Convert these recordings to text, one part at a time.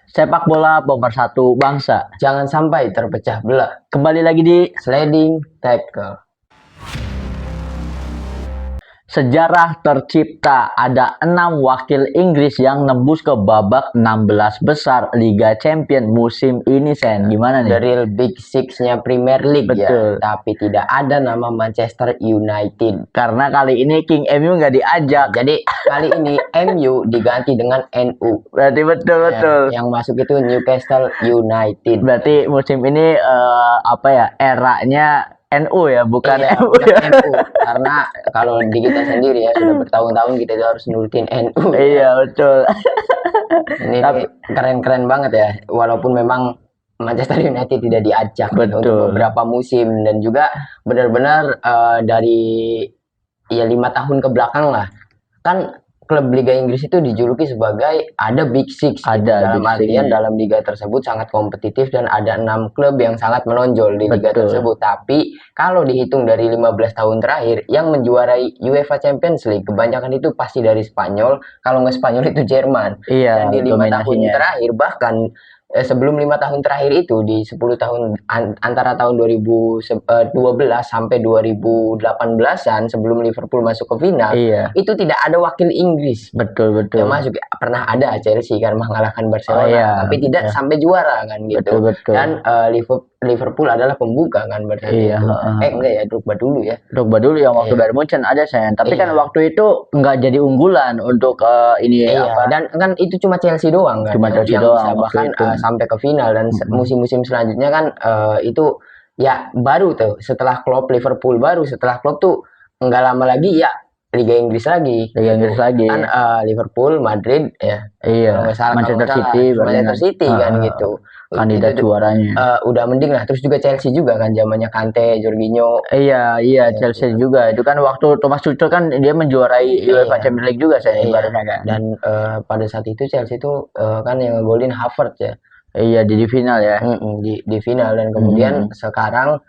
Sepak bola pemersatu bangsa. Jangan sampai terpecah belah. Kembali lagi di Sliding tackle. Sejarah tercipta, ada 6 wakil Inggris yang nembus ke babak 16 besar Liga Champions musim ini, Sen. Gimana nih? The real Big Six-nya Premier League. Betul. Ya. Tapi tidak ada nama Manchester United. Karena kali ini King MU nggak diajak. Jadi kali ini MU diganti dengan NU. Berarti betul. Yang masuk itu Newcastle United. Berarti musim ini eranya NU ya, bukan MU bukan ya. MU. Karena kalau di kita sendiri ya sudah bertahun-tahun kita harus nurutin NU. Iya, betul. Ini keren-keren banget ya. Walaupun memang Manchester United tidak diajak untuk beberapa musim, dan juga benar-benar dari 5 tahun ke belakang lah, kan klub Liga Inggris itu dijuluki sebagai ada Big Six. Dalam artian dalam liga tersebut sangat kompetitif dan ada 6 klub yang sangat menonjol di liga tersebut. Tapi kalau dihitung dari 15 tahun terakhir yang menjuarai UEFA Champions League, kebanyakan itu pasti dari Spanyol. Kalau nggak Spanyol itu Jerman. Iya, dan di 5 tahun terakhir, bahkan sebelum 5 tahun terakhir itu, di 10 tahun antara tahun 2012 sampai 2018an, sebelum Liverpool masuk ke final, itu tidak ada wakil Inggris. Betul. Yang masuk, pernah ada Chelsea kan mengalahkan Barcelona, tapi tidak sampai juara kan gitu. Betul. Dan Liverpool adalah pembuka kan berarti. Enggak ya, Drogba dulu ya. Drogba dulu yang waktu Bayern Munchen ada, Sen. Tapi kan waktu itu nggak jadi unggulan untuk ini apa. Dan kan itu cuma Chelsea doang kan. Cuma Chelsea doang. Bahkan sampai ke final, dan musim-musim selanjutnya kan itu ya baru tuh setelah Klopp Liverpool, baru setelah Klopp tuh nggak lama lagi ya Liga Inggris lagi. Kan Liverpool, Madrid ya. Manchester City kan gitu. Kandidat juaranya. Udah mending lah. Terus juga Chelsea juga kan zamannya Kante, Jorginho. Iya, Chelsea juga. Itu kan waktu Thomas Tuchel kan dia menjuarai UEFA Champions League juga, saya ibaratnya kan. Dan pada saat itu Chelsea itu kan yang ngegolin Havertz ya. Iya, di final ya. Di final. Dan kemudian sekarang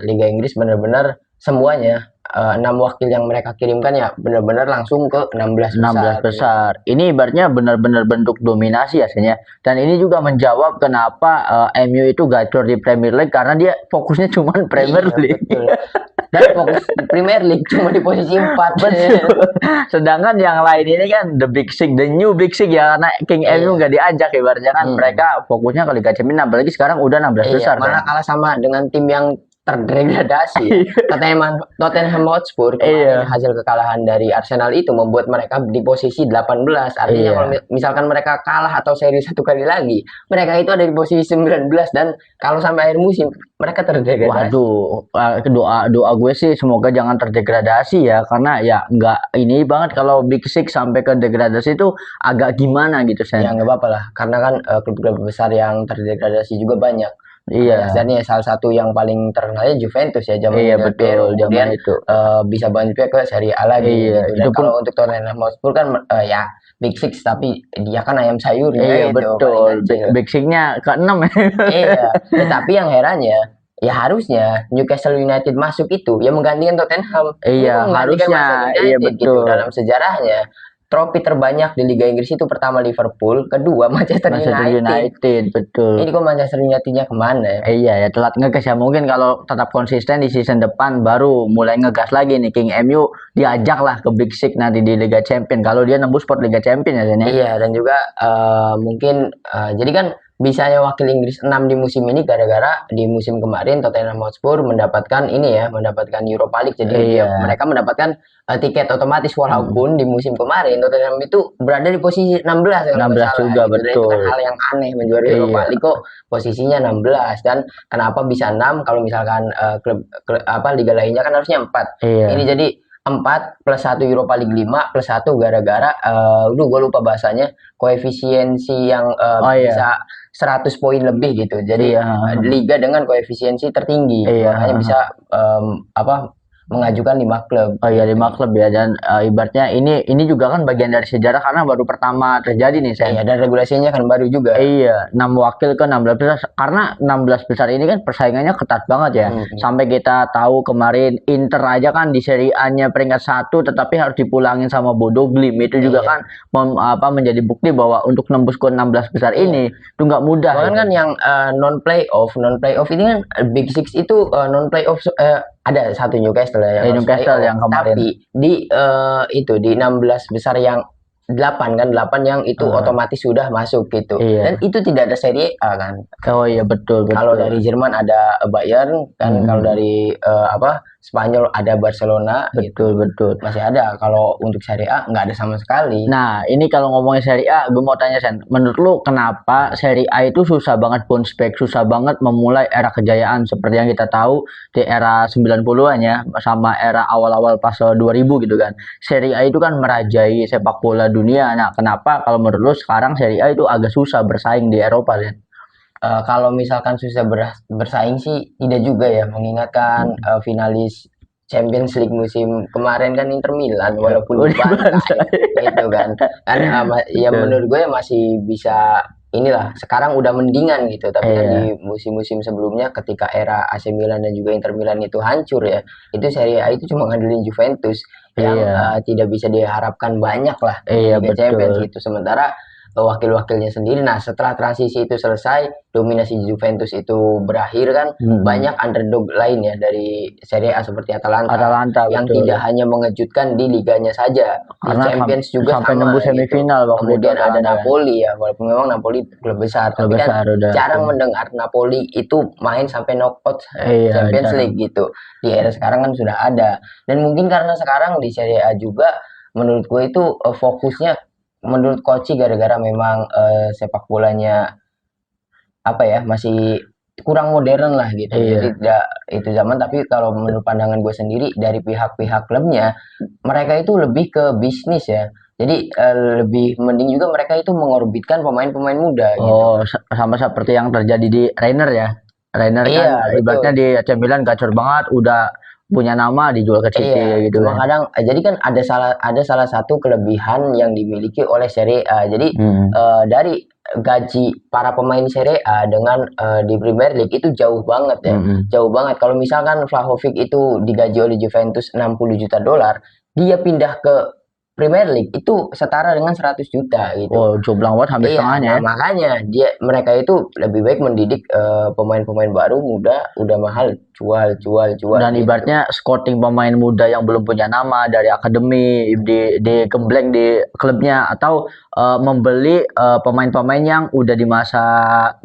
Liga Inggris benar-benar semuanya 6 wakil yang mereka kirimkan ya benar-benar langsung ke 16 besar. Ini ibaratnya benar-benar bentuk dominasi aslinya. Dan ini juga menjawab kenapa MU itu gacor di Premier League, karena dia fokusnya cuma Premier League. Betul. Dan fokus Premier League cuma di posisi 4. Sedangkan yang lain ini kan the new Big Six ya, karena King MU nggak diajak ibaratnya kan. Mereka fokusnya ke Liga Champions, apalagi sekarang udah 16 besar. Malah kalah sama dengan tim yang terdegradasi. Tottenham Hotspur kemarin, hasil kekalahan dari Arsenal itu membuat mereka di posisi 18. Artinya kalau misalkan mereka kalah atau seri 1 kali lagi, mereka itu ada di posisi 19, dan kalau sampai akhir musim mereka terdegradasi. Waduh, doa gue sih semoga jangan terdegradasi ya, karena ya nggak ini banget kalau Big Six sampai ke degradasi itu agak gimana gitu, Sen. Ya nggak apa-apa lah, karena kan klub-klub besar yang terdegradasi juga banyak. Dan ya salah satu yang paling terkenalnya Juventus ya zaman betul. Kemudian itu bisa bantu ke Serie A lagi. Dan kalau untuk Tottenham Hotspur kan ya Big Six, tapi dia kan ayam sayurnya. Betul. Big Six-nya ke-6 ya. Tapi yang herannya ya harusnya Newcastle United masuk itu ya menggantikan Tottenham. Harusnya. Betul. Gitu, dalam sejarahnya. Trofi terbanyak di Liga Inggris itu pertama Liverpool, kedua Manchester United. Betul. Ini kok Manchester United-nya kemana ya? Ya telat ngegas ya. Mungkin kalau tetap konsisten di season depan baru mulai ngegas lagi nih. King MU diajak lah ke Big Six nanti di Liga Champions. Kalau dia nembus spot Liga Champions ya. Iya, dan juga mungkin jadi kan bisanya wakil Inggris 6 di musim ini gara-gara di musim kemarin Tottenham Hotspur mendapatkan Europa League. Jadi mereka mendapatkan tiket otomatis, walaupun di musim kemarin Tottenham itu berada di posisi 16 juga, betul. Itu kan hal yang aneh, menjuarai Europa League kok posisinya 16. Dan kenapa bisa 6 kalau misalkan klub liga lainnya kan harusnya 4. Ini jadi 4 plus 1 Europa League 5 plus 1 gara-gara gue lupa bahasanya, koefisiensi yang bisa 100 poin lebih gitu. Jadi liga dengan koefisiensi tertinggi makanya bisa mengajukan 5 klub. Oh iya 5 klub ya, dan ibaratnya ini juga kan bagian dari sejarah karena baru pertama terjadi nih Sen. Iya, dan regulasinya kan baru juga. Iya, 6 wakil ke 16 besar karena 16 besar ini kan persaingannya ketat banget ya. Sampai kita tahu kemarin Inter aja kan di Serie A-nya peringkat 1 tetapi harus dipulangin sama Bodo Glimt. Itu juga kan menjadi bukti bahwa untuk nembus ke 16 besar ini itu nggak mudah. Bahkan kan yang non playoff ini kan Big Six itu non playoff ada satu Newcastle ya yang Newcastle yang kemarin. Tapi di itu di 16 besar yang 8 yang itu otomatis sudah masuk gitu. Dan itu tidak ada Serie A kan. Oh iya betul. Kalau dari Jerman ada Bayern kan, kalau dari Spanyol ada Barcelona. Betul. Masih ada. Kalau untuk Serie A nggak ada sama sekali. Nah, ini kalau ngomongin Serie A, gue mau tanya Sen, menurut lu kenapa Serie A itu susah banget bounce back, susah banget memulai era kejayaan seperti yang kita tahu di era 90-an ya, sama era awal-awal pas 2000 gitu kan. Serie A itu kan merajai sepak bola dunia. Nah, kenapa kalau menurut lu sekarang Serie A itu agak susah bersaing di Eropa, Sen? Kalau misalkan susah bersaing sih tidak juga ya, mengingatkan finalis Champions League musim kemarin kan Inter Milan walaupun dibantai gitu kan. Ya menurut gue masih bisa inilah, sekarang udah mendingan gitu, tapi kan di musim-musim sebelumnya ketika era AC Milan dan juga Inter Milan itu hancur ya, itu Serie A itu cuma ngandelin Juventus yang tidak bisa diharapkan banyak lah di Liga Champions gitu. Sementara wakil-wakilnya sendiri. Nah, setelah transisi itu selesai, dominasi Juventus itu berakhir kan, banyak underdog lain ya dari Serie A seperti Atalanta yang tidak hanya mengejutkan di liganya saja, di Champions juga sampai nembus semifinal. Gitu. Kemudian ada Napoli ya, walaupun memang Napoli klub besar, tapi kan jarang mendengar Napoli itu main sampai knockout Champions League gitu. Di era sekarang kan sudah ada, dan mungkin karena sekarang di Serie A juga menurut gue itu fokusnya menurut Koci gara-gara memang sepak bolanya masih kurang modern lah gitu. Jadi tidak itu zaman, tapi kalau menurut pandangan gue sendiri dari pihak-pihak klubnya, mereka itu lebih ke bisnis ya. Jadi lebih mending juga mereka itu mengorbitkan pemain-pemain muda gitu. Sama seperti yang terjadi di Reiner ya. Reiner kan ibaratnya di AC Milan gacor banget, udah punya nama dijual ke City gitu. Cuma kadang jadi kan ada salah satu kelebihan yang dimiliki oleh Serie A. Jadi dari gaji para pemain Serie A dengan di Premier League itu jauh banget ya. Jauh banget. Kalau misalkan Vlahovic itu digaji oleh Juventus 60 juta dolar, dia pindah ke Premier League itu setara dengan 100 juta gitu. Oh, jomplang banget, hampir setengahnya. Nah, makanya mereka itu lebih baik mendidik pemain-pemain baru muda, udah mahal jual. Dan gitu. Ibaratnya scouting pemain muda yang belum punya nama dari akademi digembleng di klubnya, atau membeli pemain-pemain yang udah di masa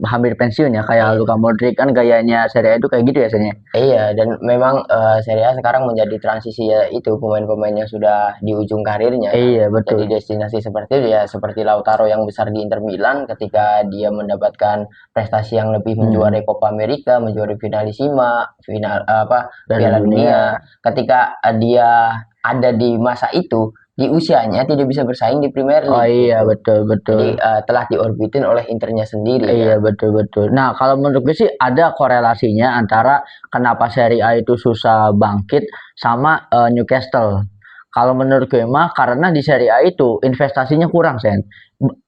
hampir pensiun ya, kayak Luka Modric kan gayanya Serie A itu kayak gitu ya sebenarnya. Iya, dan memang Serie A sekarang menjadi transisi ya, itu pemain-pemain yang sudah di ujung karirnya. Iya, betul. Jadi destinasi seperti itu ya, seperti Lautaro yang besar di Inter Milan ketika dia mendapatkan prestasi yang lebih, menjuarai Copa America, menjuarai Finalissima, Piala Dunia. Ketika dia ada di masa itu, di usianya tidak bisa bersaing di Premier League. Oh iya, betul. Jadi telah diorbitin oleh Internya sendiri. Iya, betul. Nah, kalau menurut gue sih ada korelasinya antara kenapa Serie A itu susah bangkit sama Newcastle. Kalau menurut gue mah karena di Serie A itu investasinya kurang, Sen.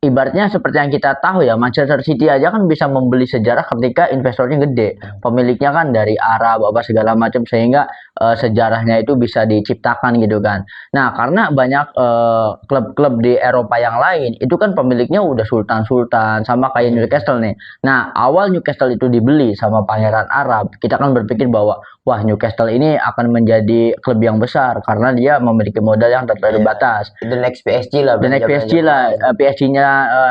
Ibaratnya seperti yang kita tahu ya, Manchester City aja kan bisa membeli sejarah ketika investornya gede. Pemiliknya kan dari Arab, segala macam, sehingga sejarahnya itu bisa diciptakan gitu kan. Nah, karena banyak klub-klub di Eropa yang lain, itu kan pemiliknya udah sultan-sultan, sama kayak Newcastle nih. Nah, awal Newcastle itu dibeli sama Pangeran Arab, kita kan berpikir bahwa, wah Newcastle ini akan menjadi klub yang besar, karena dia memiliki modal yang terbatas. The next PSG lah. PSG-nya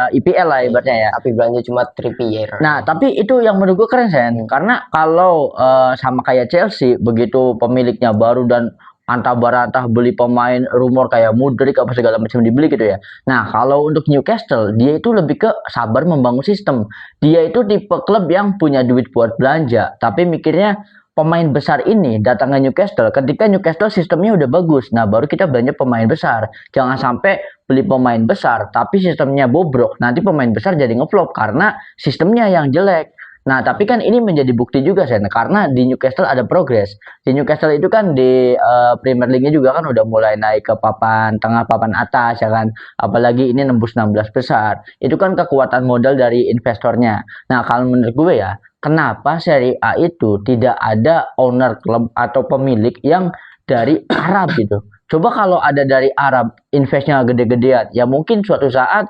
IPL lah ibaratnya ya. Tapi belanja cuma Trippier. Nah, tapi itu yang menurut gue keren, Sen. Karena kalau sama kayak Chelsea, begitu pemiliknya baru dan antah-barantah beli pemain, rumor kayak Modric segala macam dibeli gitu ya. Nah, kalau untuk Newcastle, dia itu lebih ke sabar membangun sistem. Dia itu tipe klub yang punya duit buat belanja, tapi mikirnya pemain besar ini datangnya Newcastle ketika Newcastle sistemnya udah bagus. Nah, baru kita belanja pemain besar. Jangan sampai beli pemain besar tapi sistemnya bobrok. Nanti pemain besar jadi ngeflop karena sistemnya yang jelek. Nah, tapi kan ini menjadi bukti juga Sen, karena di Newcastle ada progres. Di Newcastle itu kan di Premier League-nya juga kan udah mulai naik ke papan tengah, papan atas ya kan. Apalagi ini nembus 16 besar. Itu kan kekuatan modal dari investornya. Nah, kalau menurut gue ya, kenapa Serie A itu tidak ada owner klub atau pemilik yang dari Arab gitu. Coba kalau ada dari Arab, investnya gede-gedean, ya mungkin suatu saat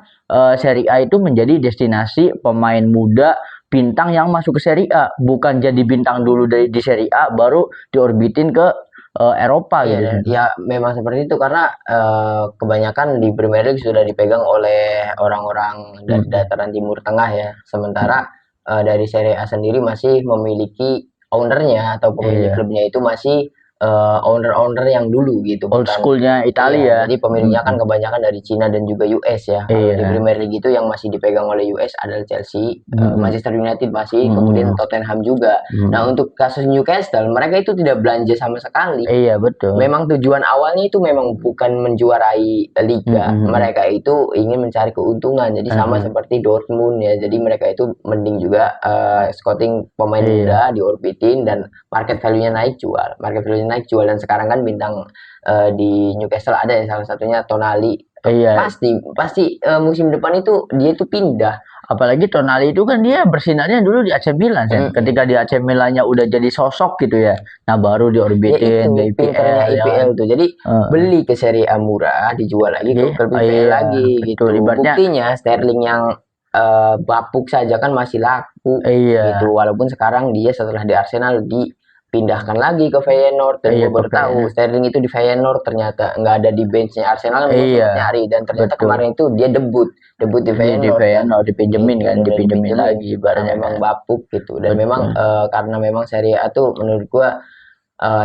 Serie A itu menjadi destinasi pemain muda bintang yang masuk ke Serie A, bukan jadi bintang dulu di Serie A baru diorbitin ke Eropa Iya, gitu. ya memang seperti itu karena kebanyakan di Premier League sudah dipegang oleh orang-orang dari dataran Timur Tengah ya. Sementara dari Serie A sendiri masih memiliki ownernya atau pemilik Iya. klubnya itu masih owner-owner yang dulu gitu. Old bukan schoolnya Iya, Italia. jadi pemiliknya kan kebanyakan dari Cina dan juga US ya. Kalau di Iya. Premier League itu yang masih dipegang oleh US adalah Chelsea, Manchester United masih, kemudian Tottenham juga. Nah, untuk kasus Newcastle, mereka itu tidak belanja sama sekali. Iya betul. Memang tujuan awalnya itu memang bukan menjuarai liga. Mereka itu ingin mencari keuntungan. Jadi sama seperti Dortmund ya. Jadi mereka itu mending juga scouting pemain muda diorbitin dan market value-nya naik jual. Market value-nya naik jual dan sekarang kan bintang di Newcastle ada ya salah satunya Tonali. Iya. Pasti musim depan itu dia itu pindah. Apalagi Tonali itu kan dia bersinarnya dulu di AC Milan kan. Ketika di AC Milannya udah jadi sosok gitu ya. Nah baru diorbitin Ya di itu pinternya IPL tuh. Jadi beli ke Serie A murah, dijual lagi ke klub IPL lagi gitu. Buktinya Sterling yang bapuk saja kan masih laku gitu. Walaupun sekarang dia setelah di Arsenal dipindahkan lagi ke Feyenoord dan gue baru tahu Sterling itu di Feyenoord ternyata nggak ada di benchnya Arsenal nyari dan ternyata kemarin itu dia debut di Feyenoord dipinjemin kan, dipinjemin lagi barangnya memang bapuk gitu dan memang karena memang Serie A tuh menurut gue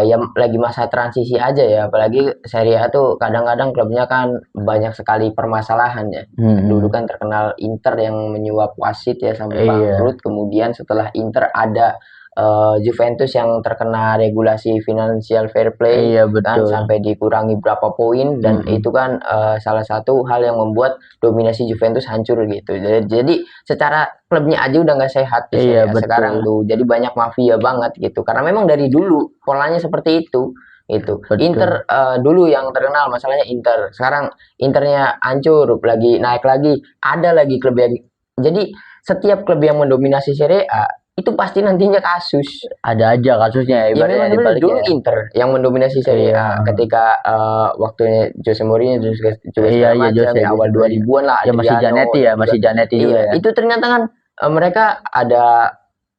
ya lagi masa transisi aja ya, apalagi Serie A tuh kadang-kadang klubnya kan banyak sekali permasalahan ya. Dulu kan terkenal Inter yang menyuap wasit ya sampai bangkrut, kemudian setelah Inter ada Juventus yang terkena regulasi financial fair play kan sampai dikurangi berapa poin dan itu kan salah satu hal yang membuat dominasi Juventus hancur gitu. Jadi secara klubnya aja udah nggak sehat ya sekarang tuh. Jadi banyak mafia banget gitu. Karena memang dari dulu polanya seperti itu. Itu Inter dulu yang terkenal masalahnya Inter. Sekarang Internya hancur, lagi naik lagi. Ada lagi klub yang jadi setiap klub yang mendominasi Serie A itu pasti nantinya kasus. Ada aja kasusnya. Ya memang dulu Inter yang mendominasi Serie A ketika waktunya Jose Mourinho juga awal 2000-an lah. Ya masih Zanetti juga ya. Itu ternyata kan mereka ada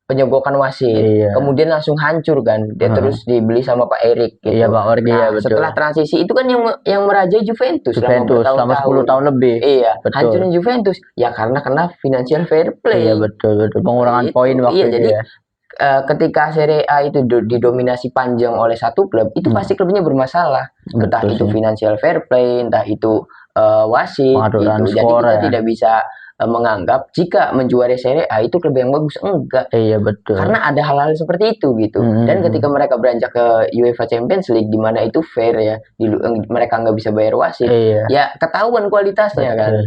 penyogokan wasit, kemudian langsung hancur kan, dia terus dibeli sama Pak Erik gitu. Iya Pak Erik, betul. Setelah transisi itu kan yang merajai Juventus selama 10 tahun lebih. Iya, hancurin Juventus ya karena kena financial fair play. Iya betul, pengurangan poin waktu itu jadi, ketika Serie A itu didominasi panjang oleh satu klub, itu pasti klubnya bermasalah. Entah itu financial fair play, entah itu wasit gitu. Jadi kita tidak bisa menganggap jika menjuarai Serie A itu klub yang bagus, enggak. Iya betul. Karena ada hal-hal seperti itu gitu. Dan ketika mereka beranjak ke UEFA Champions League di mana itu fair ya, mereka nggak bisa bayar wasit, ya ketahuan kualitasnya kan.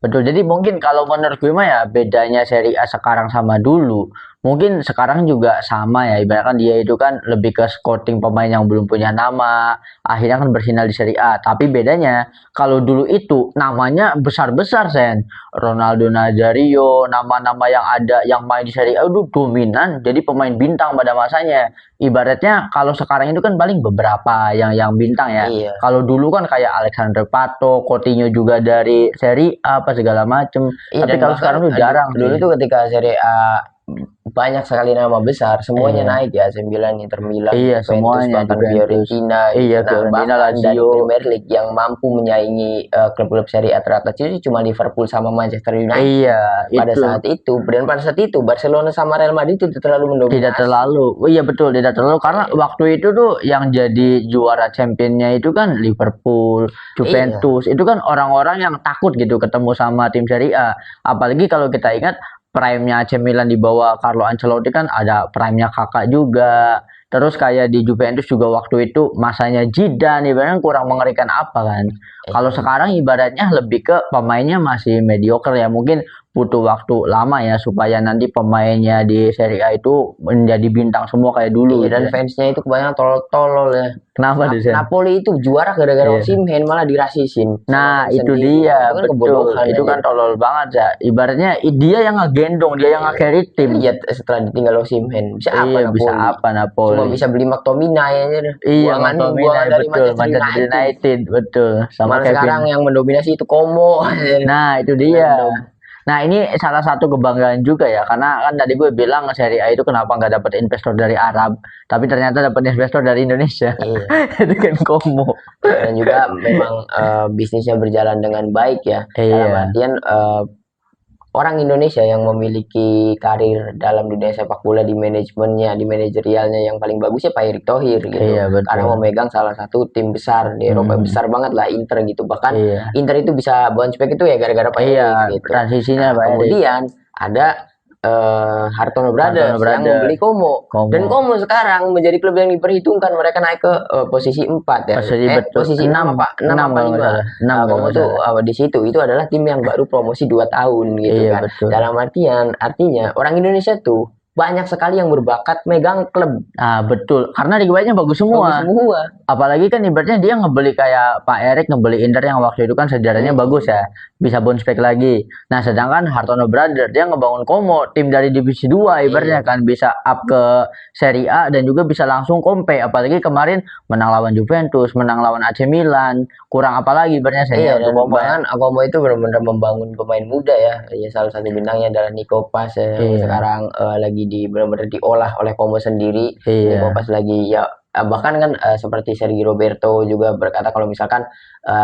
Betul. Jadi mungkin kalau menurut gue mah ya bedanya Serie A sekarang sama dulu. Mungkin sekarang juga sama ya, ibaratkan dia itu kan lebih ke scouting pemain yang belum punya nama, akhirnya kan bersinar di Serie A. Tapi bedanya kalau dulu itu namanya besar-besar Sen, Ronaldo Nazario, nama-nama yang ada yang main di Serie A itu dominan, jadi pemain bintang pada masanya. Ibaratnya kalau sekarang itu kan paling beberapa yang bintang ya. Kalau dulu kan kayak Alexander Pato, Coutinho juga dari Serie A apa segala macem. Tapi kalau sekarang tuh jarang. Dulu tuh ketika Serie A banyak sekali nama besar, semuanya naik ya, AC Milan, Inter Milan, semuanya, bahkan Fiorentina, Fiorentina, Lazio, Premier League yang mampu menyaingi klub-klub Serie A teratas itu cuma Liverpool sama Manchester United. Pada saat itu Barcelona sama Real Madrid tidak terlalu mendominasi. Tidak terlalu karena waktu itu tuh yang jadi juara championnya itu kan Liverpool, Juventus, itu kan orang-orang yang takut gitu ketemu sama tim Serie A. Apalagi kalau kita ingat prime-nya AC Milan di bawah Carlo Ancelotti kan ada prime-nya Kakak juga. Terus kayak di Juventus juga waktu itu masanya Zidane, ibaratnya kurang mengerikan apa kan. Kalau sekarang ibaratnya lebih ke pemainnya masih mediocre ya. Mungkin butuh waktu lama ya supaya nanti pemainnya di Serie A itu menjadi bintang semua kayak dulu Iya, gitu dan ya. fansnya itu kebanyakan tolol-tolol ya. Kenapa tuh, Sen? Napoli itu juara gara-gara Iya. Osimhen malah dirasisin sama Nah, fans itu sendiri. dia, Itu kan betul. kebodohan Itu kan aja. tolol banget ya. Ibaratnya dia yang ngegendong, dia yang nge-carry tim. Lihat setelah ditinggal Osimhen, bisa apa Iya, bisa Napoli? apa Napoli? Cuma bisa beli McTominay aja deh. Iya, Buangan McTominay, dari betul. Manchester United, betul. Sama Malah Kevin. sekarang yang mendominasi itu Como. Nah, itu dia. Nah, ini salah satu kebanggaan juga ya, karena kan tadi gue bilang Serie A itu kenapa nggak dapat investor dari Arab, tapi ternyata dapat investor dari Indonesia. Iya. Itu kan Komo. Dan juga memang bisnisnya berjalan dengan baik ya. Dalam Iya. artian orang Indonesia yang memiliki karir dalam dunia sepak bola di manajemennya, di manajerialnya yang paling bagus ya Pak Erick Thohir gitu. Iya, betul. Karena memegang salah satu tim besar di Eropa, besar banget lah Inter gitu. Bahkan Iya. Inter itu bisa bounce back itu ya gara-gara Pak Iya, Erick gitu. transisinya Pak Erick. Kemudian ada Hartono Brothers yang membeli Como. Dan Como sekarang menjadi klub yang diperhitungkan, mereka naik ke posisi 4 ya. Posisi 6 apa? 6 apa 5. Nah, Como tuh di situ itu adalah tim yang baru promosi 2 tahun gitu Iya, kan. betul. Dalam artinya orang Indonesia tuh banyak sekali yang berbakat megang klub. Nah, betul. Karena Liga-nya bagus semua. Bagus semua. Apalagi kan ibaratnya dia ngebeli kayak Pak Erick ngebeli Inter yang waktu itu kan sejarahnya bagus ya. Bisa bounce back lagi. Nah, sedangkan Hartono Brothers dia ngebangun Como, tim dari divisi 2 ibaratnya kan bisa up ke Serie A dan juga bisa langsung kompe. Apalagi kemarin menang lawan Juventus, menang lawan AC Milan. Kurang apa lagi ibaratnya Iya, dan bahkan Como itu benar-benar membangun pemain muda ya. Ya salah satu bintangnya adalah Nico Paz yang sekarang lagi benar-benar diolah oleh Como sendiri. Nico Paz lagi ya bahkan kan seperti Sergio Roberto juga berkata kalau misalkan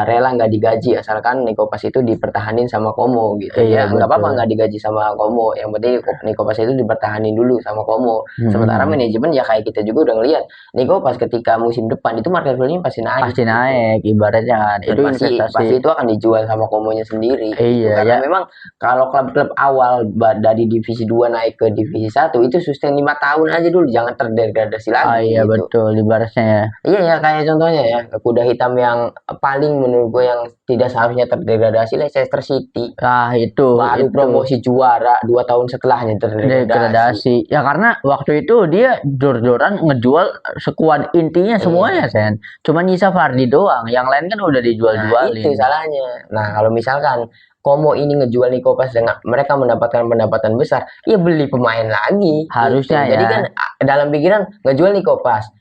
rela nggak digaji asalkan Nico Paz itu dipertahanin sama Como gitu. Ya nggak apa-apa nggak digaji sama Como, yang penting Nico Paz itu dipertahanin dulu sama Como. Sementara manajemen ya kayak kita juga udah ngelihat Nico Paz ketika musim depan itu market value-nya pasti naik ibaratnya kan. Dan itu pasti itu akan dijual sama Komonya sendiri. Iya, karena memang kalau klub-klub awal dari divisi 2 naik ke divisi 1 itu sustain 5 tahun aja dulu, jangan terdegradasi lagi. Iya, gitu. Betul, ibaratnya ya. Iya ya, kayak contohnya ya, kuda hitam yang paling menurut gue yang tidak seharusnya terdegradasi Leicester City. Itu baru promosi juara 2 tahun setelahnya terdegradasi. Ya karena waktu itu dia jor-joran ngejual skuad intinya semuanya, Sen. Cuma nyisa Vardy doang, yang lain kan udah dijual-jualin. Nah, itu salahnya. Nah, kalau misalkan Como ini ngejual Nico Paz dengan mereka mendapatkan pendapatan besar, ya beli pemain lagi. Harusnya gitu. Jadi kan dalam pikiran ngejual Nico Paz,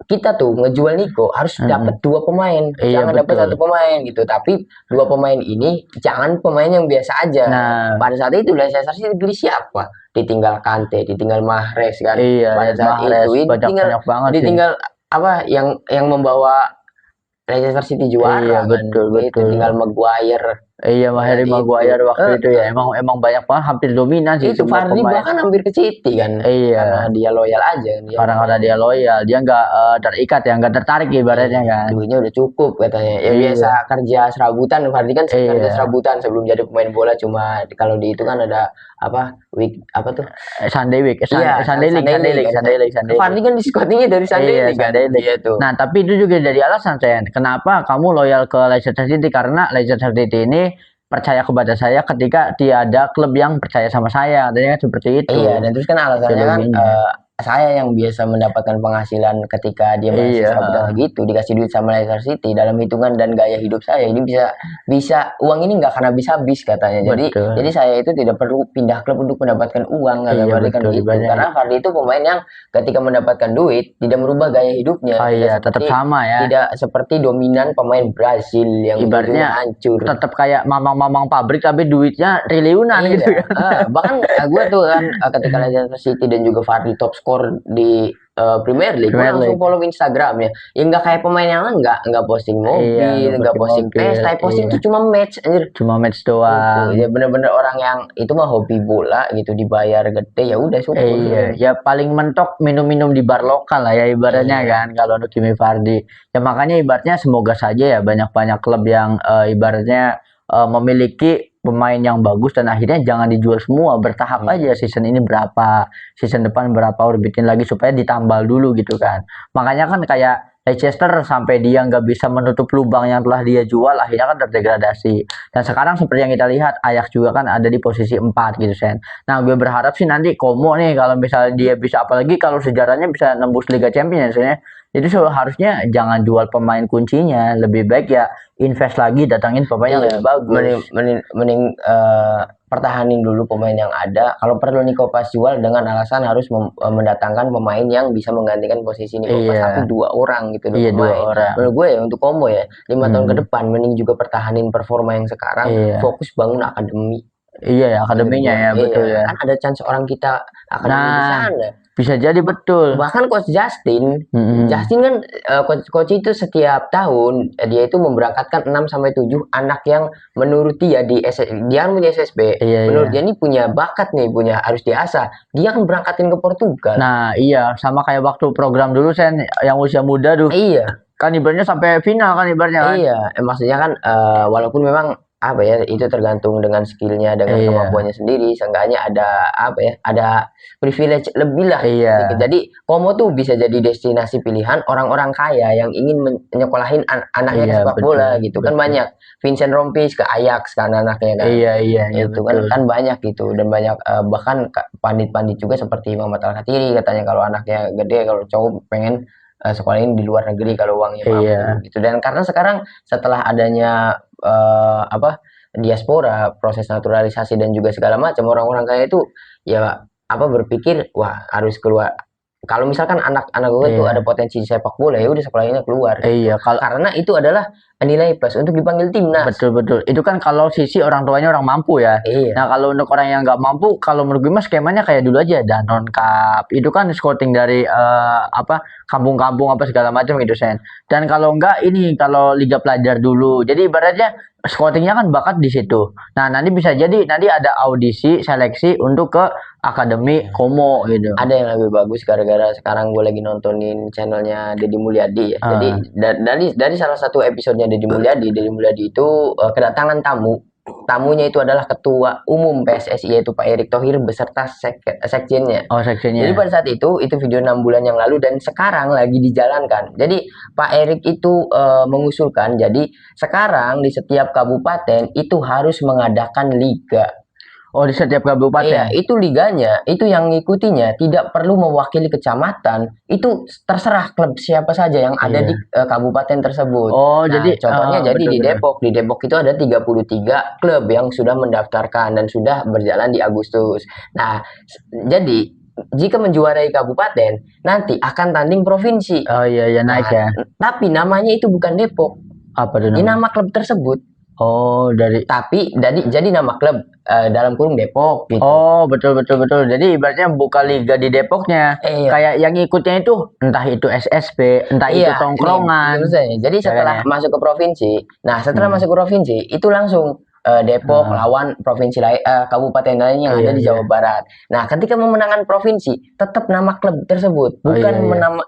kita tuh ngejual Nico harus dapat 2 pemain, jangan dapat 1 pemain gitu. Tapi 2 pemain ini jangan pemain yang biasa aja. Nah, pada saat itu Leicester City beli siapa? Ditinggal Kante, ditinggal Mahrez kan. Pada saat itu ditinggal apa yang membawa Leicester City juara. Iya, betul. Tinggal Maguire. Iya, Maguire waktu itu ya emang banyak banget, hampir dominan sih. Itu Vardy bahkan hampir ke City kan. Iya. Karena dia loyal aja. Karena dia loyal, dia nggak terikat ya, nggak tertarik ibaratnya kan. Duitnya udah cukup katanya. Ya biasa kerja serabutan, Vardy kan kerja serabutan sebelum jadi pemain bola, cuma kalau di itu kan ada Sunday League. Vardy kan diskotinya dari Sunday League kan. Gitu. Nah, tapi itu juga jadi alasan saya kenapa kamu loyal ke Leicester City, karena Leicester City ini percaya kepada saya ketika tiada klub yang percaya sama saya, adanya kan seperti itu. Iya, dan terus kan alasannya kan saya yang biasa mendapatkan penghasilan ketika dia masih serabutan gitu, dikasih duit sama Leicester City dalam hitungan dan gaya hidup saya ini bisa uang ini nggak akan habis katanya. Jadi saya itu tidak perlu pindah klub untuk mendapatkan uang, Vardy kan gitu. Karena Vardy itu pemain yang ketika mendapatkan duit tidak merubah gaya hidupnya. Tetap sama ya. Tidak seperti dominan pemain Brasil yang ibaratnya hancur. Tetap kayak mamang-mamang pabrik tapi duitnya triliunan gitu kan. Bahkan gue tuh kan ketika Leicester City dan juga Vardy top skor di Premier League, gue langsung follow Instagramnya. Ya nggak kayak pemain yang lain, nggak posting mobil, nggak posting pesta, posting itu cuma match, anjir. Cuma match doang. Ya bener-bener orang yang itu mah hobi bola gitu, dibayar gede ya udah syukur. Ya paling mentok minum-minum di bar lokal lah ya ibaratnya kan kalau untuk Kimi Vardy. Ya makanya ibaratnya semoga saja ya banyak-banyak klub yang ibaratnya memiliki pemain yang bagus dan akhirnya jangan dijual semua, bertahap aja, season ini berapa, season depan berapa, orbitin lagi supaya ditambal dulu gitu kan. Makanya kan kayak Leicester sampai dia nggak bisa menutup lubang yang telah dia jual, akhirnya kan terdegradasi. Dan sekarang seperti yang kita lihat, Ajax juga kan ada di posisi 4 gitu Sen. Nah gue berharap sih nanti Como nih kalau misalnya dia bisa, apalagi kalau sejarahnya bisa nembus Liga Champions ya. Jadi harusnya jangan jual pemain kuncinya, lebih baik ya invest lagi, datangin pemain yang lebih bagus. Mending pertahanin dulu pemain yang ada. Kalau perlu Nico Pas jual dengan alasan harus mendatangkan pemain yang bisa menggantikan posisi Nico Pas. 1-2 orang gitu loh. Iya, 2 orang. Menurut gue ya untuk Como ya 5 tahun ke depan mending juga pertahanin performa yang sekarang, fokus bangun akademi. Iya ya, akademinya ya, betul ya. Kan ada chance orang kita akademi di sana. Bisa jadi betul. Bahkan coach Justin kan coach itu setiap tahun dia itu memberangkatkan 6 sampai 7 anak yang menurut dia dia kan punya SSB. Menurut dia ini punya bakat nih, harus diasah. Dia akan berangkatin ke Portugal. Nah, iya, sama kayak waktu program dulu Sen yang usia muda tuh. Iya. Kan ibaratnya sampai final kan ibaratnya kan. Iya, maksudnya kan walaupun memang apa ya, itu tergantung dengan skillnya, dengan kemampuannya sendiri. Seenggaknya ada privilege lebih lah. Jadi Como tuh bisa jadi destinasi pilihan orang-orang kaya yang ingin menyekolahin anaknya ke sepak bola gitu. Kan banyak Vincent Rompis ke Ajax kan anaknya kan. Itu kan banyak gitu, dan banyak bahkan pandit-pandit juga seperti Muhammad Al-Khattiri katanya kalau anaknya gede, kalau cowok pengen sekolahin di luar negeri kalau uangnya mampu gitu. Dan karena sekarang setelah adanya diaspora, proses naturalisasi dan juga segala macam, orang-orang kaya itu ya berpikir wah harus keluar. Kalau misalkan anak-anak gue tuh ada potensi di sepak bola, ya udah sekolahnya keluar. Karena itu adalah nilai plus untuk dipanggil timnas. Betul. Itu kan kalau sisi orang tuanya orang mampu ya. Nah kalau untuk orang yang nggak mampu, kalau menurut gue mas skemanya kayak dulu aja Danon Cup. Itu kan scouting dari kampung-kampung apa segala macam gitu Sen. Dan kalau enggak ini kalau Liga Pelajar dulu. Jadi ibaratnya scoutingnya kan bakat di situ. Nah nanti bisa jadi nanti ada audisi seleksi untuk ke akademi Como gitu. Ada yang lebih bagus gara-gara sekarang gue lagi nontonin channelnya Deddy Mulyadi ya. Jadi dari salah satu episodenya Deddy Mulyadi itu kedatangan tamunya itu adalah Ketua Umum PSSI yaitu Pak Erick Thohir beserta sekjennya. Sekjennya. Jadi pada saat itu video 6 bulan yang lalu dan sekarang lagi dijalankan. Jadi Pak Erick itu mengusulkan, jadi sekarang di setiap kabupaten itu harus mengadakan liga. Di setiap kabupaten. Itu liganya, itu yang ngikutinya tidak perlu mewakili kecamatan, itu terserah klub siapa saja yang ada di kabupaten tersebut. Jadi contohnya di Depok. Di Depok itu ada 33 klub yang sudah mendaftarkan dan sudah berjalan di Agustus. Nah, jadi jika menjuarai kabupaten, nanti akan tanding provinsi. Naik ya. Tapi namanya itu bukan Depok. Apa itu namanya? Ini nama klub tersebut. Jadi nama klub dalam kurung Depok gitu. Betul. Jadi ibaratnya buka liga di Depoknya. Kayak yang ikutnya itu entah itu SSB, entah itu tongkrongan. Jadi setelah masuk ke provinsi, masuk ke provinsi itu langsung Depok lawan provinsi lain, kabupaten lain yang ada di Jawa Barat. Nah, ketika memenangkan provinsi, tetap nama klub tersebut, bukan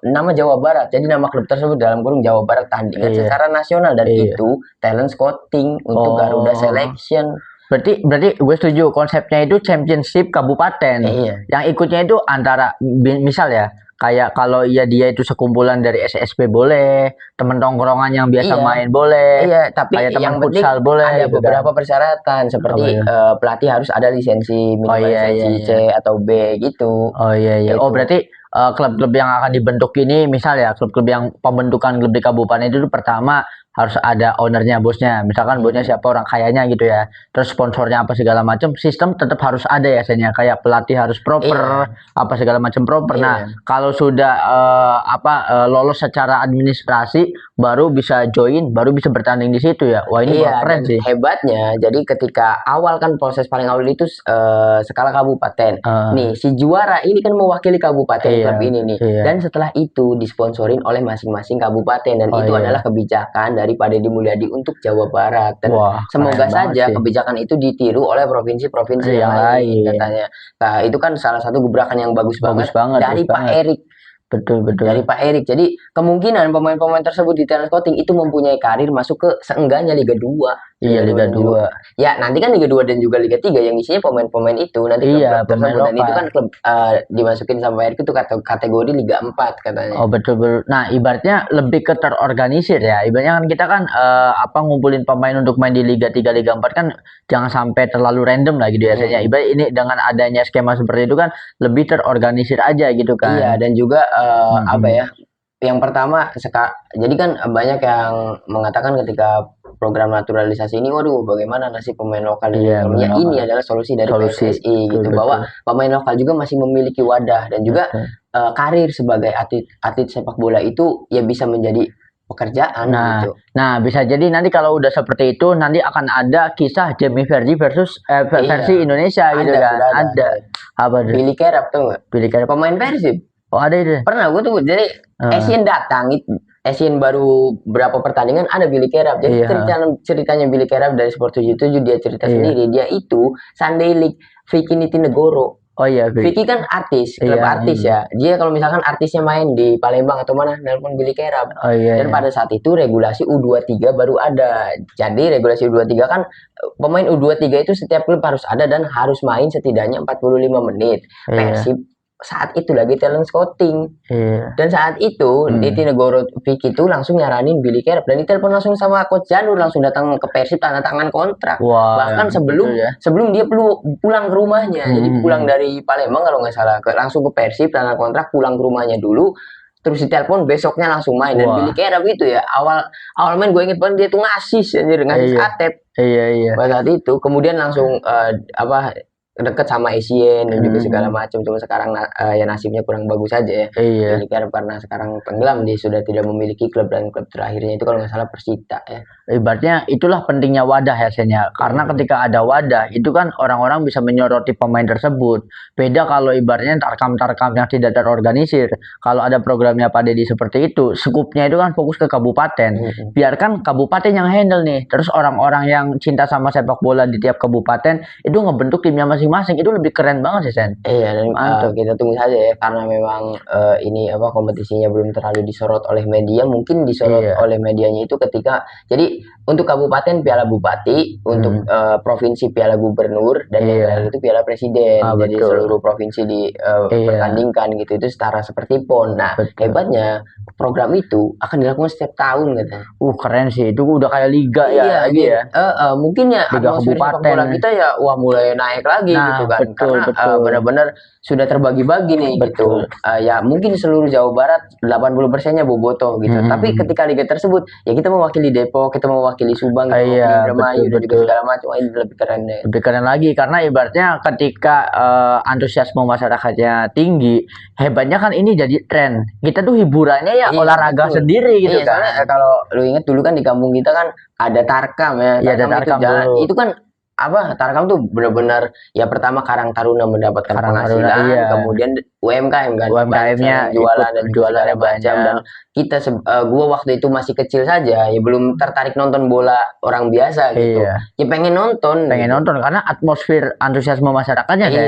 nama Jawa Barat. Jadi nama klub tersebut dalam kurung Jawa Barat tandingan secara nasional, dan itu talent scouting untuk Garuda Selection. Berarti gue setuju konsepnya itu championship kabupaten. Yang ikutnya itu antara misal ya, kayak kalau dia itu sekumpulan dari SSB boleh, temen tongkrongan yang biasa main boleh, tapi kayak yang teman futsal boleh. Ada beberapa persyaratan seperti pelatih harus ada lisensi minimal lisensi C atau B gitu. Gitu. Berarti klub-klub yang akan dibentuk ini, misal ya klub-klub yang pembentukan klub di kabupaten itu pertama harus ada ownernya, bosnya. Misalkan bosnya siapa, orang kayanya gitu ya. Terus sponsornya apa segala macam, sistem tetap harus ada ya, sebenarnya kayak pelatih harus proper, apa segala macam proper. Nah, kalau sudah lolos secara administrasi, baru bisa join, baru bisa bertanding di situ ya. Wah ini keren sih. Hebatnya, jadi ketika awal kan proses paling awal itu skala kabupaten. Nih si juara ini kan mewakili kabupaten klub ini nih. Dan setelah itu disponsorin oleh masing-masing kabupaten, dan itu adalah kebijakan dari Pak Deddy Mulyadi untuk Jawa Barat. Dan semoga saja kebijakan itu ditiru oleh provinsi-provinsi yang lain katanya. Nah, itu kan salah satu gebrakan yang bagus banget dari Pak Erick. Betul. Dari Pak Erick. Jadi kemungkinan pemain-pemain tersebut di talent scouting itu mempunyai karir masuk ke seenggaknya Liga 2. Iya, Liga 2. Ya, nanti kan Liga 2 dan juga Liga 3 yang isinya pemain-pemain itu nanti Iya, klub pemain tersebut dan itu lokal. kan klub dimasukin sama Erick itu kategori Liga 4 katanya. Oh betul betul. Nah ibaratnya lebih ke terorganisir ya. Ibaratnya kan kita kan ngumpulin pemain untuk main di Liga 3, Liga 4 kan jangan sampai terlalu random lah gitu ya. Ibarat ini dengan adanya skema seperti itu kan lebih terorganisir aja gitu kan. Iya, dan juga apa ya? Yang pertama jadi kan banyak yang mengatakan ketika program naturalisasi ini, waduh, bagaimana nasib pemain lokal ini? Iya, pemain lokal. Ini adalah solusi dari Solusi, PSSI gitu, betul. bahwa pemain lokal juga masih memiliki wadah dan juga karir sebagai atlet sepak bola itu ya bisa menjadi pekerjaan gitu. Nah, bisa jadi nanti kalau udah seperti itu nanti akan ada kisah Jamie Vardy versus versi Indonesia gitu kan. Ada. Apa tuh? Billy Kerap tuh nggak? Billy Kerap. Pemain Persib. Oh ada itu. Pernah gue tuh jadi Asian datang, Asian baru berapa pertandingan ada Billy Kerap. Jadi ceritanya Billy Kerap dari Sport 77 dia cerita sendiri, dia itu Sunday League Vicky Nitinegoro. Oh iya, Vicky kan artis, klub artis ya. Dia kalau misalkan artisnya main di Palembang atau mana, nelpon Billy Kerap. Oh iya. Dan pada saat itu regulasi U23 baru ada. Jadi regulasi U23 kan pemain U23 itu setiap klub harus ada dan harus main setidaknya 45 menit. Persib saat itu lagi talent scouting. Dan saat itu Nitinegoro Vicky itu langsung nyaranin Billy Kerap dan ditelepon langsung sama coach Janur, langsung datang ke Persib tanda tangan kontrak. Bahkan sebelum dia pulang ke rumahnya. Jadi pulang dari Palembang kalau nggak salah langsung ke Persib tanda kontrak, pulang ke rumahnya dulu. Terus ditelepon besoknya langsung main. Dan Billy Kerap itu ya awal main gue inget banget dia tuh ngasih atep. Iya. Pada saat itu kemudian langsung deket sama Asian dan juga segala macam. Cuma sekarang ya nasibnya kurang bagus aja ya. Billy Kerap karena sekarang tenggelam, dia sudah tidak memiliki klub dan klub terakhirnya itu kalau nggak salah Persita ya. Ibaratnya itulah pentingnya wadah ya Senya. Karena ketika ada wadah itu kan orang-orang bisa menyoroti pemain tersebut. Beda kalau ibaratnya tarkam-tarkam yang tidak terorganisir. Kalau ada programnya Pak Deddy seperti itu, skupnya itu kan fokus ke kabupaten. Biarkan kabupaten yang handle nih. Terus orang-orang yang cinta sama sepak bola di tiap kabupaten itu ngebentuk timnya masing-masing. Itu lebih keren banget sih Sen. Iya, dan kita tunggu saja ya karena memang ini kompetisinya belum terlalu disorot oleh media. Mungkin disorot oleh medianya itu ketika jadi untuk kabupaten Piala Bupati, untuk provinsi Piala Gubernur, dan yang lain itu Piala Presiden. Jadi seluruh provinsi dipertandingkan gitu, itu setara seperti PON. Nah, hebatnya program itu akan dilakukan setiap tahun katanya. Keren sih, itu udah kayak liga lagi ya. Mungkin ya liga atmosfer sepak bola kita ya mulai naik lagi gitu kan. Karena benar-benar sudah terbagi-bagi nih gitu. Ya mungkin seluruh Jawa Barat 80%-nya bobotoh gitu. Tapi ketika liga tersebut ya kita mewakili Depok, kita mewakili Subang, Indramayu dan juga segala macam. Ini lebih keren deh. Lebih keren lagi karena ibaratnya ketika antusiasme masyarakatnya tinggi, hebatnya kan ini jadi tren. Kita tuh hiburannya ya olahraga sendiri gitu kan. Soalnya kalau lu inget dulu kan di kampung kita kan ada Tarkam ya. Iya, ada Tarkam itu kan Tarkam tuh benar-benar ya pertama Karang Taruna mendapatkan penghasilan, kemudian UMKM kan, UMKM-nya jualan dan jualannya macam. Dan kita gua waktu itu masih kecil saja ya belum tertarik nonton bola orang biasa gitu. Ya pengen nonton karena atmosfer antusiasme masyarakatnya kan.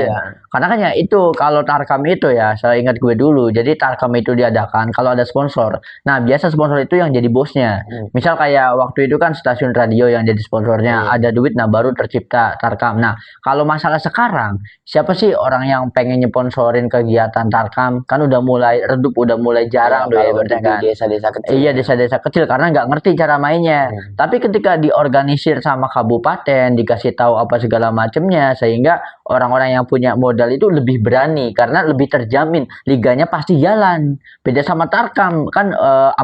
Karena kan ya itu kalau Tarkam itu ya saya ingat gue dulu. Jadi Tarkam itu diadakan kalau ada sponsor. Nah, biasa sponsor itu yang jadi bosnya. Misal kayak waktu itu kan stasiun radio yang jadi sponsornya, ada duit nah baru tercipta Tarkam. Nah, kalau masalah sekarang, siapa sih orang yang pengen nyponsorin kegiatan Tarkam? Kan udah mulai redup, udah mulai jarang kan. Desa-desa kecil. Iya, desa-desa kecil karena nggak ngerti cara mainnya. Tapi ketika diorganisir sama kabupaten, dikasih tahu apa segala macamnya, sehingga orang-orang yang punya modal itu lebih berani karena lebih terjamin liganya pasti jalan. Beda sama Tarkam kan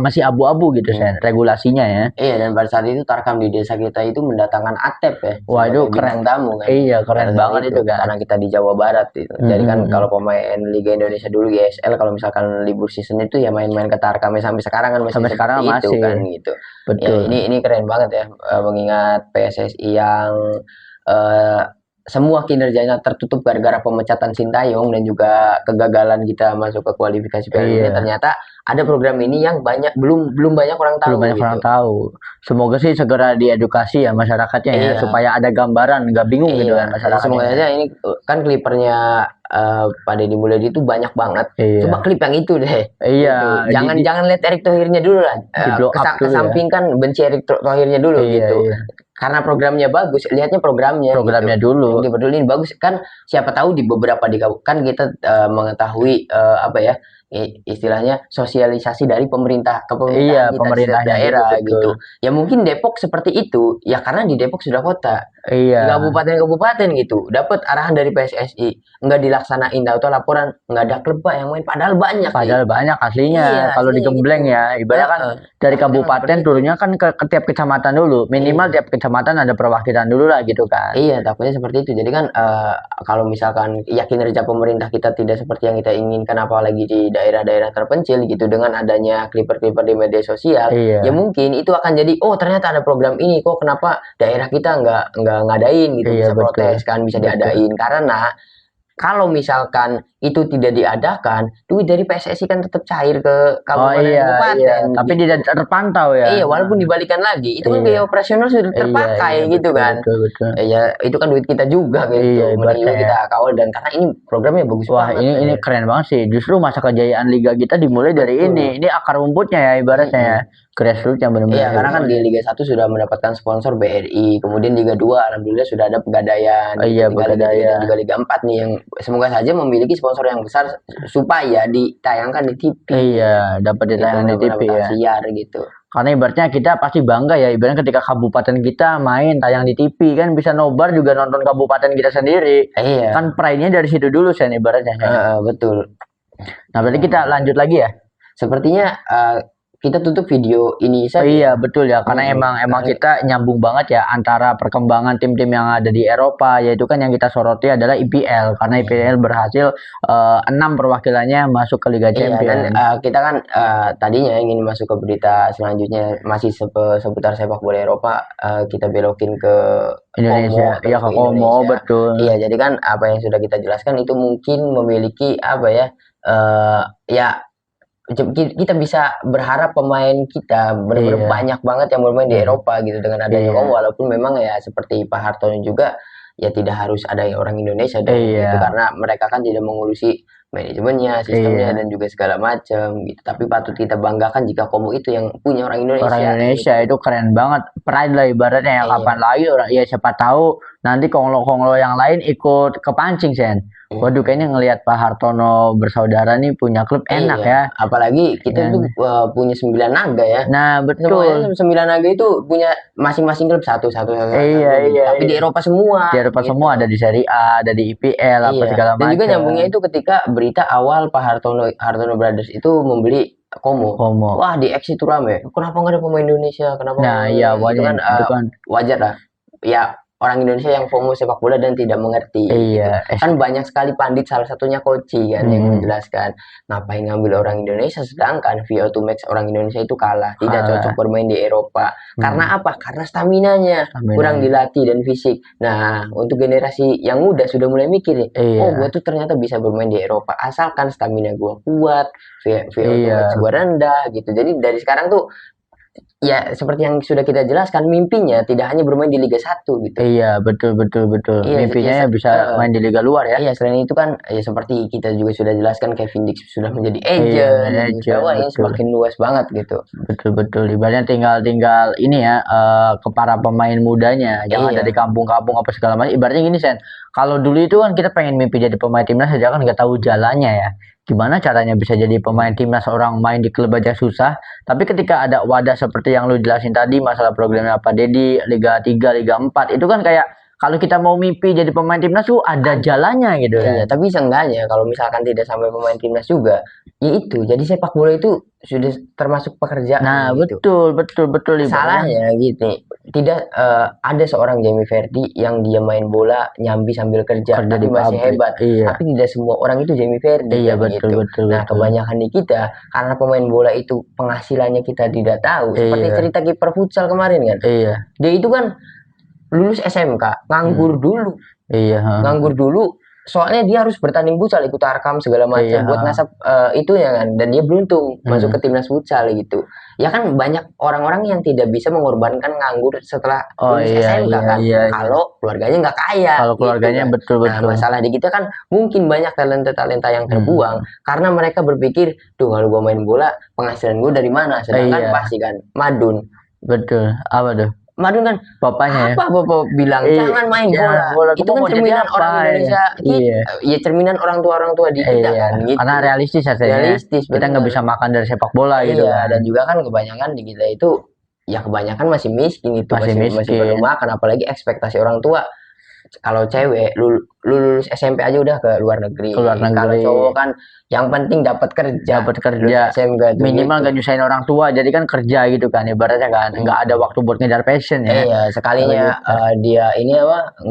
masih abu-abu gitu regulasinya ya. Iya, dan pada saat itu Tarkam di desa kita itu mendatangkan atep ya. Wah, itu keren tamu kan. Iya, keren banget itu kan. Karena kita di Jawa Barat itu. Jadi kan kalau pemain Liga Indonesia dulu GSL kalau misalkan libur season itu ya main-main ke Tarkam sampai sekarang kan masih itu kan gitu. Betul. Ya, ini keren banget ya mengingat PSSI yang semua kinerjanya tertutup gara-gara pemecatan Sintayong dan juga kegagalan kita masuk ke kualifikasi Piala Dunia. Ternyata ada program ini yang belum banyak orang tahu. Orang tahu. Semoga sih segera diedukasi ya masyarakatnya ya supaya ada gambaran, nggak bingung gitu kan masyarakat. Semoga aja ini kan klipernya Pak Deddy Mulyadi itu banyak banget. Iya. Coba klip yang itu deh. Iya. Gitu. Jangan lihat Erick Thohirnya dulu lah. Di blow up dulu ya. Kesampingkan benci Erick Thohirnya dulu Iya, gitu. iya. Karena programnya bagus, lihatnya programnya gitu. dulu. Yang dipedulin bagus kan, siapa tahu di beberapa kan kita mengetahui apa ya, istilahnya sosialisasi dari pemerintah ke Iya, pemerintah daerah betul. gitu. Ya mungkin Depok seperti itu, ya karena di Depok sudah kota. Iya. Kabupaten gitu, dapat arahan dari PSSI, nggak dilaksanain atau laporan nggak ada klub Pak yang main, padahal banyak. Banyak aslinya. Iya, kalau di Gembleng gitu. ya, ibaratnya kan dari kabupaten turunnya kan ke tiap kecamatan dulu, minimal tiap kecamatan ada perwakilan dulu lah gitu kan. Iya, takutnya seperti itu. Jadi kan kalau misalkan kinerja pemerintah kita tidak seperti yang kita inginkan, apalagi di daerah-daerah terpencil gitu, dengan adanya clipper-clipper di media sosial, ya mungkin itu akan jadi, oh ternyata ada program ini, kok kenapa daerah kita nggak ngadain gitu, bisa protes kan, bisa diadain. Karena kalau misalkan itu tidak diadakan, duit dari PSSI kan tetap cair ke kabupaten. Iya. Tapi tidak terpantau ya. Iya, walaupun dibalikan lagi, itu kan biaya operasional sudah terpakai gitu kan. Betul. Ya, itu kan duit kita juga gitu. Mending kita kawal, dan karena ini programnya bagus banget. Wah, ini keren banget sih. Justru masa kejayaan liga kita dimulai dari ini. Ini akar rumputnya ya ibaratnya ya. Grassroots yang benar-benar. Iya, karena kan di Liga 1 sudah mendapatkan sponsor BRI, kemudian Liga 2 alhamdulillah sudah ada Pegadaian. Iya, Pegadaian. Juga Liga 4 nih yang semoga saja memiliki sponsor yang besar supaya ditayangkan di TV. Iya, dapat ditayangkan di TV ya. Siar gitu. Karena ibaratnya kita pasti bangga ya, ibaratnya ketika kabupaten kita main tayang di TV kan, bisa nobar juga nonton kabupaten kita sendiri. Iya. Kan pride-nya dari situ dulu Sen ibaratnya. Betul. Nah, berarti kita lanjut lagi ya. Sepertinya kita tutup video ini saja. Oh iya betul ya, karena emang kita nyambung banget ya antara perkembangan tim-tim yang ada di Eropa, yaitu kan yang kita soroti adalah IPL, karena IPL berhasil 6 perwakilannya masuk ke Liga Champions. Dan kita kan tadinya ingin masuk ke berita selanjutnya masih seputar sepak bola Eropa, kita belokin ke Indonesia. Iya, ke Komo, betul. Iya, jadi kan apa yang sudah kita jelaskan itu mungkin memiliki apa ya, ya kita bisa berharap pemain kita benar-benar banyak banget yang bermain di Eropa gitu dengan adanya Komo, walaupun memang ya seperti Pak Hartono juga ya tidak harus ada orang Indonesia gitu, karena mereka kan tidak mengurusi manajemennya, sistemnya dan juga segala macam gitu. Tapi patut kita banggakan jika Komo itu yang punya orang Indonesia. Orang Indonesia gitu. Itu keren banget, pride lah ibaratnya ya. Kapan lagi orang ya, siapa tahu nanti konglo-konglo yang lain ikut kepancing Sen. Waduh, kayaknya ngelihat Pak Hartono bersaudara nih punya klub enak ya. Apalagi kita tuh punya 9 naga ya. Nah betul. 9 naga itu punya masing-masing klub satu. Iya. Tapi di Eropa semua. Di Eropa semua, ada di Serie A, ada di IPL, apa segala macam. Dan juga nyambungnya itu ketika berita awal Pak Hartono Brothers itu membeli Komo. Wah, di X itu rame. Kenapa nggak ada pemain Indonesia? Kenapa? Nah iya, itu kan wajar lah. Ya, orang Indonesia yang FOMO sepak bola dan tidak mengerti. Iya. Gitu. Kan banyak sekali pandit, salah satunya Koci kan yang menjelaskan ngapain ngambil orang Indonesia, sedangkan VO2 Max orang Indonesia itu kalah, tidak cocok bermain di Eropa. Karena apa? Karena staminanya kurang dilatih dan fisik. Nah, untuk generasi yang muda sudah mulai mikir nih, oh gue tuh ternyata bisa bermain di Eropa asalkan stamina gue kuat, VO2 Max gue rendah gitu. Jadi dari sekarang tuh ya seperti yang sudah kita jelaskan, mimpinya tidak hanya bermain di Liga 1 gitu. Iya, betul. Iya, mimpinya bisa main di liga luar ya. Iya, selain itu kan ya seperti kita juga sudah jelaskan, Kevin Dix sudah menjadi agent. Wah, ini semakin luas banget gitu. Betul. Ibaratnya tinggal ini ya, ke para pemain mudanya, jangan ada di kampung-kampung apa segala macam. Ibaratnya gini Sen, kalau dulu itu kan kita pengen mimpi jadi pemain timnas saja kan nggak tahu jalannya ya. Gimana caranya bisa jadi pemain timnas, orang main di klub aja susah. Tapi ketika ada wadah seperti yang lu jelasin tadi, masalah programnya Pak Deddy, Liga 3, Liga 4, itu kan kayak kalau kita mau mimpi jadi pemain timnas tuh ada jalannya gitu ya. Tapi seenggaknya kalau misalkan tidak sampai pemain timnas juga, ya itu jadi sepak bola itu sudah termasuk pekerjaan. Nah gitu. betul. Salahnya gitu, tidak ada seorang Jamie Vardy yang dia main bola nyambi sambil kerja tapi masih hebat. Tapi tidak semua orang itu Jamie Vardy. Iya betul. Nah kebanyakan di kita karena pemain bola itu penghasilannya kita tidak tahu. Seperti cerita kiper futsal kemarin kan. Dia itu kan lulus SMK, nganggur dulu. Nganggur dulu soalnya dia harus bertanding futsal, ikut tarkam segala macam Iya. buat nasab itu ya kan, dan dia beruntung masuk ke timnas futsal gitu. Ya kan banyak orang-orang yang tidak bisa mengorbankan nganggur setelah lulus SMK kan, kalau keluarganya nggak kaya. Kalau keluarganya gitu kan. betul-betul. Nah masalah di kita kan mungkin banyak talenta-talenta yang terbuang karena mereka berpikir, tuh kalau gue main bola penghasilan gue dari mana, sedangkan pasti kan madun. Betul. Apa tuh? Madun kan bapaknya apa bapak bilang jangan main bola. Itu kan cerminan orang Indonesia ya cerminan orang tua di kita kan gitu. Karena realistis aja. Kita nggak bisa makan dari sepak bola gitu kan. Dan juga kan kebanyakan di kita itu ya kebanyakan masih miskin itu, masih belum makan, apalagi ekspektasi orang tua. Kalau cewek lulus SMP aja udah ke luar negeri. Kalau cowok kan yang penting dapat kerja. SMK minimal gak nyusahin orang tua, jadi kan kerja gitu kan ibaratnya kan. Nggak ada waktu buat ngejar passion ya. Iya, sekalinya dia ini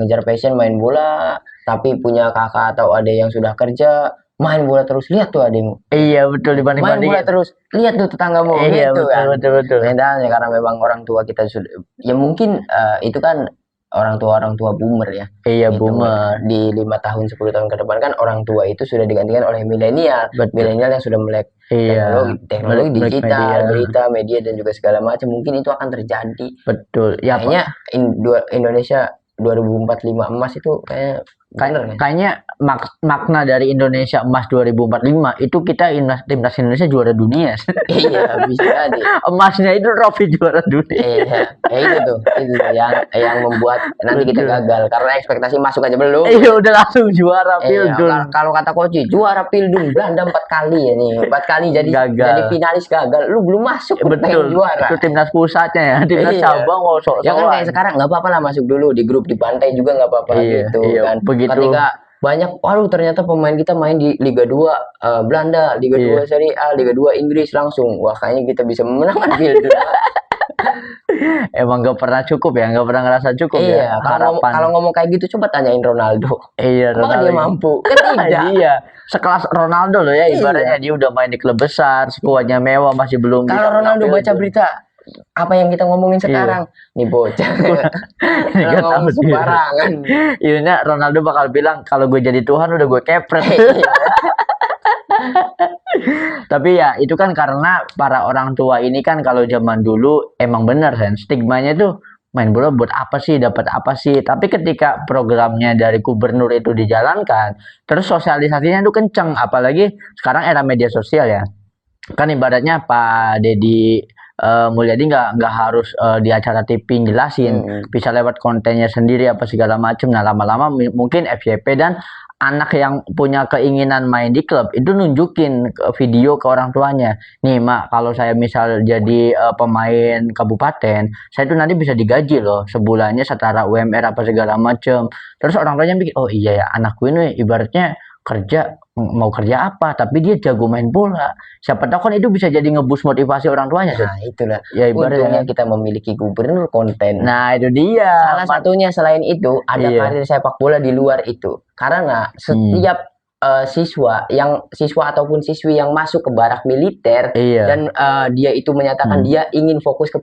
ngejar passion main bola, tapi punya kakak atau adik yang sudah kerja, main bola terus, lihat tuh adikmu. Iya betul, dibanding main bola terus, lihat tuh tetanggamu. Iya gitu betul, kan. Bedanya karena memang orang tua kita sudah, ya mungkin itu kan orang tua boomer ya. Iya gitu. Boomer. Di 5 tahun 10 tahun ke depan kan orang tua itu sudah digantikan oleh milenial. Milenial yang sudah melek teknologi digital, berita, media dan juga segala macam. Mungkin itu akan terjadi. Betul. Ya, kayaknya Indonesia 2045 emas itu kayaknya makna dari Indonesia emas 2045 itu kita timnas Indonesia juara dunia. Iya, bisa jadi. Emasnya itu trofi juara dunia. Iya, itu tuh yang membuat nanti kita gagal karena ekspektasi masuk aja belum. Iya, udah langsung juara Pildun. Kalau kata coach, juara Pildun Belanda 4 kali ya nih. 4 kali jadi finalis gagal. Lu belum masuk, betul. Juara. Itu timnas pusatnya ya, timnas cabang mau sok-sokan. Ya kan kayak sekarang nggak apa-apa lah masuk dulu di grup di pantai juga nggak apa-apa gitu kan. Ketika banyak, ternyata pemain kita main di Liga 2 Belanda, Liga 2 Serie A, Liga 2 Inggris langsung. Wah, kayaknya kita bisa memenangkan Pildun. Emang gak pernah cukup ya, gak pernah ngerasa cukup ya. Kalau ngomong kayak gitu coba tanyain Ronaldo. Iya, Ronaldo. Dia mampu? Kan tidak. Iya, sekelas Ronaldo loh ya, ibaratnya dia udah main di klub besar, skuadnya mewah, masih belum. Kalau Ronaldo baca berita apa yang kita ngomongin sekarang, nih bocah ngomong sembarangan. Iya, Ronaldo bakal bilang kalau gue jadi Tuhan udah gue kepret. Tapi ya itu kan karena para orang tua ini kan kalau zaman dulu emang bener kan stigmanya tuh main bola buat apa sih, dapat apa sih. Tapi ketika programnya dari gubernur itu dijalankan, terus sosialisasinya itu kenceng, apalagi sekarang era media sosial ya. Kan ibaratnya Pak Deddy Mulyadi nggak harus di acara TV jelasin, bisa lewat kontennya sendiri apa segala macam. Nah lama-lama mungkin FYP dan anak yang punya keinginan main di klub itu nunjukin video ke orang tuanya, nih mak kalau saya misal jadi pemain kabupaten, saya tuh nanti bisa digaji loh sebulannya setara UMR apa segala macam. Terus orang tuanya mikir, oh iya ya anakku ini ibaratnya mau kerja apa, tapi dia jago main bola. Siapa tahu kan itu bisa jadi ngeboost motivasi orang tuanya. Nah itulah ya ibaratnya kita memiliki gubernur konten. Nah itu dia. Salah satunya selain itu ada karir sepak bola di luar itu. Karena setiap siswa ataupun siswi yang masuk ke barak militer dan dia itu menyatakan dia ingin fokus ke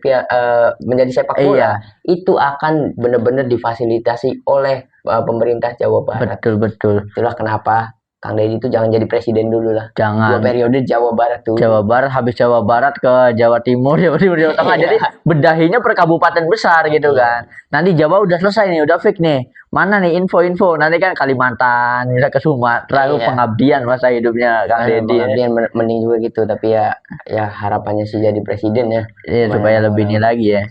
menjadi sepak bola, itu akan benar-benar difasilitasi oleh pemerintah Jawa Barat. Betul. Itulah kenapa Kang Deddy itu jangan jadi presiden dulu lah. Jangan. 2 periode Jawa Barat tuh. Jawa Barat, habis Jawa Barat ke Jawa Timur, Jawa Tengah. Jadi bedahinya per kabupaten besar gitu kan. Nanti Jawa udah selesai nih, udah fix nih. Mana nih info-info? Nanti kan Kalimantan, udah ke Sumatera, pengabdian masa hidupnya Kang Deddy. Pengabdian mending juga gitu, tapi ya harapannya sih jadi presiden ya. Iya, supaya lebih ini lagi ya.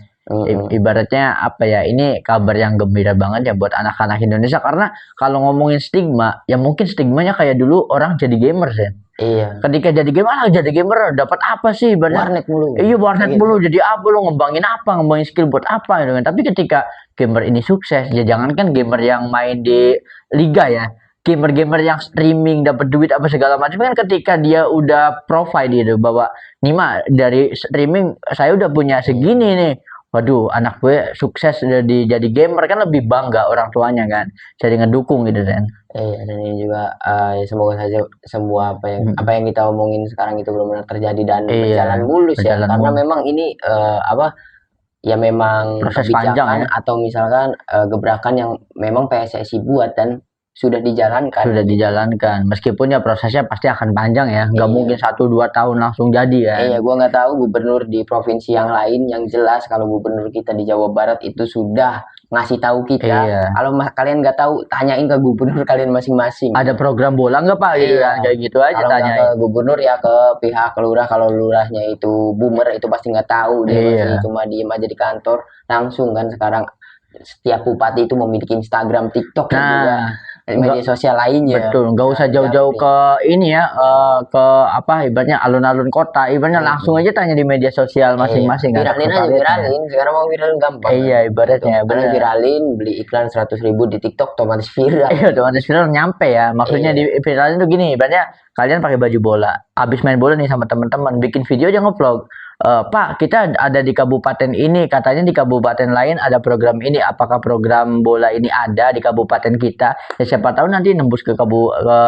Ibaratnya apa ya, ini kabar yang gembira banget ya buat anak-anak Indonesia, karena kalau ngomongin stigma ya mungkin stigmanya kayak dulu orang jadi gamer ya. Iya. Ketika jadi gamer dapat apa sih? Warnet mulu. Iya, warnet mulu. Jadi apa lu ngembangin skill buat apa gitu kan. Tapi ketika gamer ini sukses, ya jangankan gamer yang main di liga ya. Gamer-gamer yang streaming dapat duit apa segala macam kan, ketika dia udah provide gitu bahwa nih mah dari streaming saya udah punya segini nih. Waduh, anak gue sukses jadi gamer, kan lebih bangga orang tuanya kan, jadi ngedukung gitu kan. Iya, dan ini juga semoga saja semua apa yang kita omongin sekarang itu benar-benar terjadi dan berjalan mulus ya, karena memang ini ya memang proses panjang ya, atau misalkan gebrakan yang memang PSSI buat dan sudah dijalankan. Sudah dijalankan. Meskipun ya prosesnya pasti akan panjang ya. Nggak mungkin 1-2 tahun langsung jadi ya. Iya, gua nggak tahu gubernur di provinsi yang lain. Yang jelas kalau gubernur kita di Jawa Barat itu sudah ngasih tahu kita. Iya. Kalau kalian nggak tahu, tanyain ke gubernur kalian masing-masing. Ada program bola nggak Pak? Gitu Iya. kan. Kayak gitu aja Kalau nggak tanyain. ke gubernur ya ke pihak lurah. Kalau lurahnya itu boomer itu pasti nggak tahu. Dia Iya. masih cuma diem aja di kantor. Langsung kan sekarang setiap bupati itu memiliki Instagram, TikTok dan juga media sosial lainnya. Betul, nggak usah jauh-jauh ke ini ya, ke apa ibaratnya alun-alun kota, ibaratnya langsung aja tanya di media sosial masing-masing. Viralin aja, viralin. Sekarang mau viral gampang. Iya, ibaratnya benar. Viralin, beli iklan 100.000 di TikTok, otomatis viral. Iya, otomatis viral nyampe ya. Maksudnya di viralin tuh gini, ibaratnya kalian pakai baju bola, habis main bola nih sama teman-teman, bikin video aja ngevlog. Pak, kita ada di kabupaten ini, katanya di kabupaten lain ada program ini. Apakah program bola ini ada di kabupaten kita? Ya siapa tahu nanti nembus ke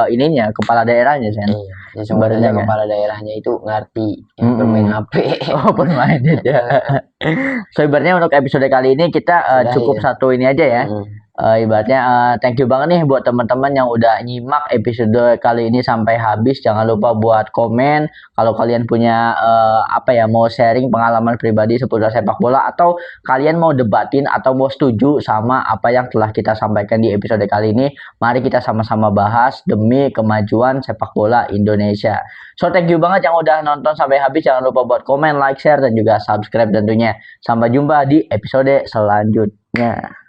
ininya, kepala daerahnya, Sen. Iya, ya sebenarnya kepala daerahnya itu ngerti bermain HP. Oh, bermain aja. So ibaratnya untuk episode kali ini kita cukup satu ini aja ya. Ibaratnya thank you banget nih buat teman-teman yang udah nyimak episode kali ini sampai habis. Jangan lupa buat komen kalau kalian punya apa ya, mau sharing pengalaman pribadi seputar sepak bola, atau kalian mau debatin atau mau setuju sama apa yang telah kita sampaikan di episode kali ini. Mari kita sama-sama bahas demi kemajuan sepak bola Indonesia. So thank you banget yang udah nonton sampai habis. Jangan lupa buat komen, like, share dan juga subscribe tentunya. Sampai jumpa di episode selanjutnya.